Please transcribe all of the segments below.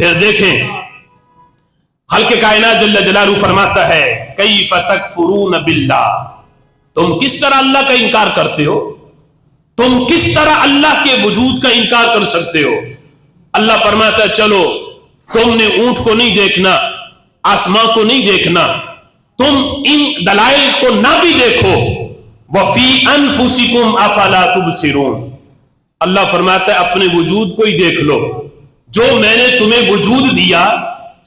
پھر دیکھیں خلق کائنات جل جلالہ فرماتا ہے کیف تکفرون باللہ، تم کس طرح اللہ کا انکار کرتے ہو، تم کس طرح اللہ کے وجود کا انکار کر سکتے ہو۔ اللہ فرماتا ہے چلو تم نے اونٹ کو نہیں دیکھنا، آسمان کو نہیں دیکھنا، تم ان دلائل کو نہ بھی دیکھو، وفی انفسکم افلا تبصرون، اللہ فرماتا ہے اپنے وجود کو ہی دیکھ لو، جو میں نے تمہیں وجود دیا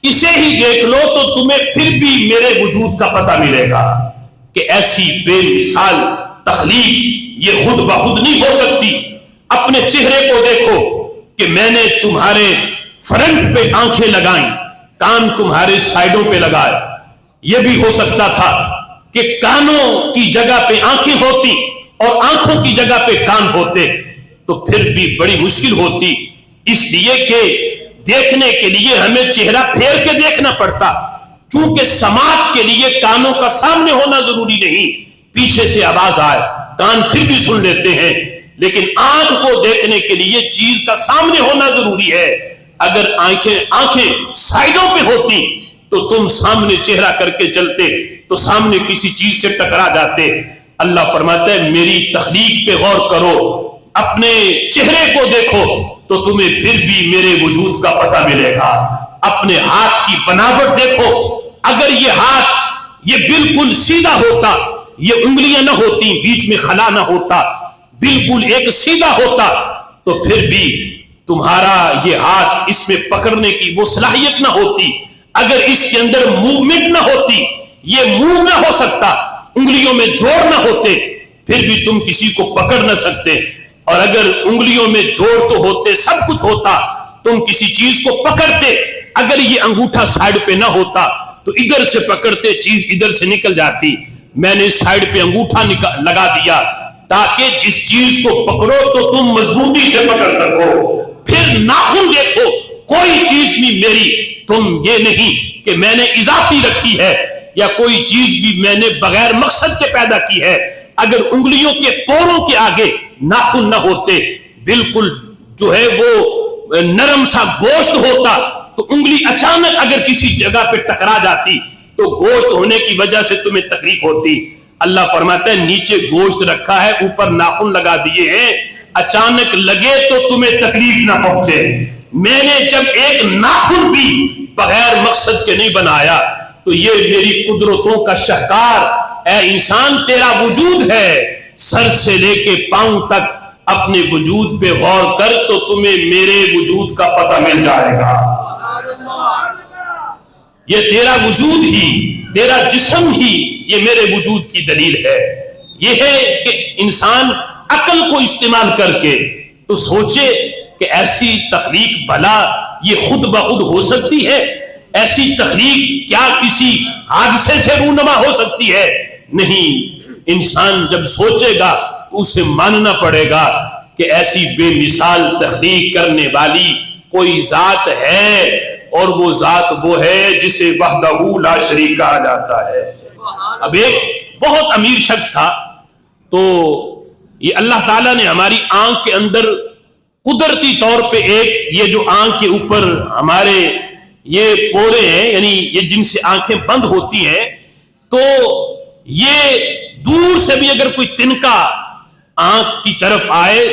اسے ہی دیکھ لو تو تمہیں پھر بھی میرے وجود کا پتہ ملے گا کہ ایسی بے مثال تخلیق یہ خود بخود نہیں ہو سکتی۔ اپنے چہرے کو دیکھو کہ میں نے تمہارے فرنٹ پہ آنکھیں لگائیں، کان تمہارے سائڈوں پہ لگائے، یہ بھی ہو سکتا تھا کہ کانوں کی جگہ پہ آنکھیں ہوتی اور آنکھوں کی جگہ پہ کان ہوتے تو پھر بھی بڑی مشکل ہوتی، اس لیے کہ دیکھنے کے لیے ہمیں چہرہ پھیر کے دیکھنا پڑتا، چونکہ سماعت کے لیے کانوں کا سامنے ہونا ضروری نہیں، پیچھے سے آواز آئے کان پھر بھی سن لیتے ہیں، لیکن آنکھ کو دیکھنے کے لیے چیز کا سامنے ہونا ضروری ہے۔ اگر آنکھیں سائڈوں پہ ہوتی تو تم سامنے چہرہ کر کے چلتے تو سامنے کسی چیز سے ٹکرا جاتے۔ اللہ فرماتا ہے میری تخلیق پہ غور کرو، اپنے چہرے کو دیکھو تو تمہیں پھر بھی میرے وجود کا پتہ ملے گا۔ اپنے ہاتھ کی بناوٹ دیکھو، اگر یہ ہاتھ یہ بالکل سیدھا ہوتا، یہ انگلیاں نہ ہوتی، بیچ میں خلا نہ ہوتا، بالکل ایک سیدھا ہوتا تو پھر بھی تمہارا یہ ہاتھ اس میں پکڑنے کی وہ صلاحیت نہ ہوتی، اگر اس کے اندر موومنٹ نہ ہوتی، یہ موو نہ ہو سکتا، انگلیوں میں جوڑ نہ ہوتے، پھر بھی تم کسی کو پکڑ نہ سکتے، اور اگر انگلیوں میں جوڑ تو ہوتے، سب کچھ ہوتا، تم کسی چیز کو پکڑتے، اگر یہ انگوٹھا سائیڈ پہ نہ ہوتا تو ادھر سے پکڑتے چیز ادھر سے نکل جاتی، میں نے سائیڈ پہ انگوٹھا لگا دیا تاکہ جس چیز کو پکڑو تو تم مضبوطی سے پکڑ سکو۔ پھر ناخن دیکھو، کوئی چیز بھی میری تم یہ نہیں کہ میں نے اضافی رکھی ہے یا کوئی چیز بھی میں نے بغیر مقصد کے پیدا کی ہے، اگر انگلیوں کے پوروں کے آگے ناخن نہ ہوتے، بالکل جو ہے وہ نرم سا گوشت ہوتا تو انگلی اچانک اگر کسی جگہ پہ ٹکرا جاتی تو گوشت ہونے کی وجہ سے تمہیں تکلیف ہوتی۔ اللہ فرماتا ہے نیچے گوشت رکھا ہے، اوپر ناخن لگا دیے ہیں، اچانک لگے تو تمہیں تکلیف نہ پہنچے۔ میں نے جب ایک ناخن بھی بغیر مقصد کے نہیں بنایا تو یہ میری قدرتوں کا شاہکار اے انسان تیرا وجود ہے، سر سے لے کے پاؤں تک اپنے وجود پہ غور کر تو تمہیں میرے وجود کا پتہ مل جائے گا۔ یہ تیرا وجود ہی، تیرا جسم ہی یہ میرے وجود کی دلیل ہے۔ یہ ہے کہ انسان عقل کو استعمال کر کے تو سوچے کہ ایسی تخلیق بھلا یہ خود بخود ہو سکتی ہے؟ ایسی تخلیق کیا کسی حادثے سے رونما ہو سکتی ہے؟ نہیں، انسان جب سوچے گا تو اسے ماننا پڑے گا کہ ایسی بے مثال تخلیق کرنے والی کوئی ذات ہے، اور وہ ذات وہ ہے جسے وحدہ لا شریک کہا جاتا ہے۔ اب ایک بہت امیر شخص تھا، تو یہ اللہ تعالیٰ نے ہماری آنکھ کے اندر قدرتی طور پہ ایک یہ جو آنکھ کے اوپر ہمارے یہ پورے ہیں، یعنی یہ جن سے آنکھیں بند ہوتی ہیں، تو یہ دور سے بھی اگر کوئی تنکا آنکھ کی طرف آئے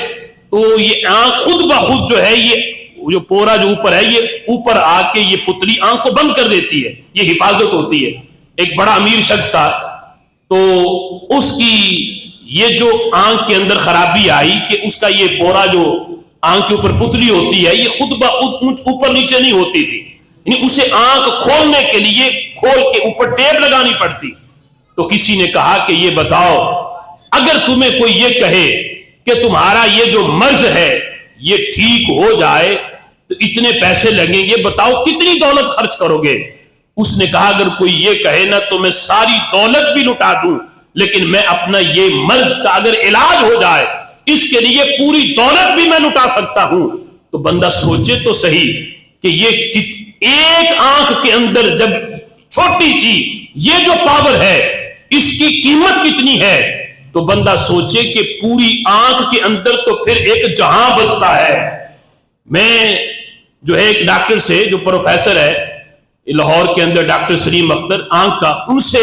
تو یہ آنکھ خود بخود جو ہے یہ جو پورا جو اوپر ہے یہ اوپر آ کے یہ پتلی آنکھ کو بند کر دیتی ہے، یہ حفاظت ہوتی ہے۔ ایک بڑا امیر شخص تھا، تو اس کی یہ جو آنکھ کے اندر خرابی آئی کہ اس کا یہ پورا جو آنکھ کے اوپر پتلی ہوتی ہے یہ خود بخود اوپر نیچے نہیں ہوتی تھی، یعنی اسے آنکھ کھولنے کے لیے کھول کے اوپر ٹیپ لگانی پڑتی۔ تو کسی نے کہا کہ یہ بتاؤ، اگر تمہیں کوئی یہ کہے کہ تمہارا یہ جو مرض ہے یہ ٹھیک ہو جائے تو اتنے پیسے لگیں گے، بتاؤ کتنی دولت خرچ کرو گے؟ اس نے کہا اگر کوئی یہ کہے نا تو میں ساری دولت بھی لٹا دوں، لیکن میں اپنا یہ مرض کا اگر علاج ہو جائے اس کے لیے پوری دولت بھی میں لٹا سکتا ہوں۔ تو بندہ سوچے تو صحیح کہ یہ ایک آنکھ کے اندر جب چھوٹی سی یہ جو پاور ہے اس کی قیمت کتنی ہے، تو بندہ سوچے کہ پوری آنکھ کے اندر تو پھر ایک جہاں بستا ہے۔ میں جو ہے ایک ڈاکٹر سے جو پروفیسر ہے لاہور کے اندر، ڈاکٹر سلیم اختر آنکھ کا، ان سے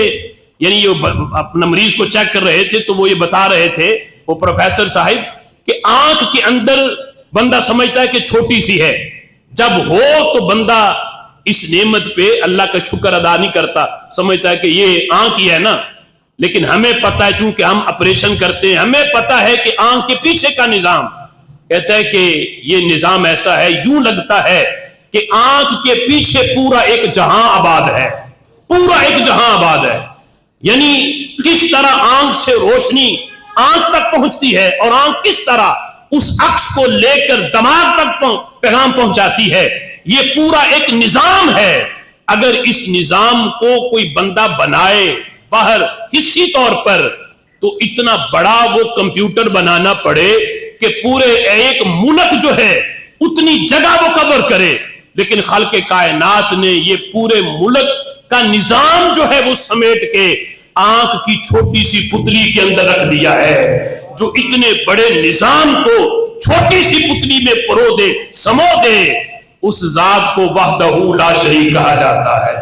یعنی یہ اپنا مریض کو چیک کر رہے تھے تو وہ یہ بتا رہے تھے وہ پروفیسر صاحب کہ آنکھ کے اندر بندہ سمجھتا ہے کہ چھوٹی سی ہے، جب ہو تو بندہ اس نعمت پہ اللہ کا شکر ادا نہیں کرتا، سمجھتا ہے کہ یہ آنکھ ہی ہے نا. لیکن ہمیں پتہ ہے چونکہ ہم آپریشن کرتے ہیں، ہمیں پتہ ہے کہ آنکھ کے پیچھے کا نظام کہتا ہے کہ یہ نظام ایسا ہے، یوں لگتا ہے کہ آنکھ کے پیچھے پورا ایک جہاں آباد ہے، پورا ایک جہاں آباد ہے. یعنی کس طرح آنکھ سے روشنی آنکھ تک پہنچتی ہے اور آنکھ کس طرح اس عکس کو لے کر دماغ تک پیغام پہنچاتی ہے، یہ پورا ایک نظام ہے. اگر اس نظام کو کوئی بندہ بنائے باہر حصی طور پر تو اتنا بڑا وہ کمپیوٹر بنانا پڑے کہ پورے ایک ملک جو ہے اتنی جگہ وہ کور کرے. لیکن خالق کائنات نے یہ پورے ملک کا نظام جو ہے وہ سمیٹ کے آنکھ کی چھوٹی سی پتلی کے اندر رکھ دیا ہے. جو اتنے بڑے نظام کو چھوٹی سی پتلی میں پرو دے، سمو دے، اس ذات کو وحدہ لا شریک کہا جاتا ہے.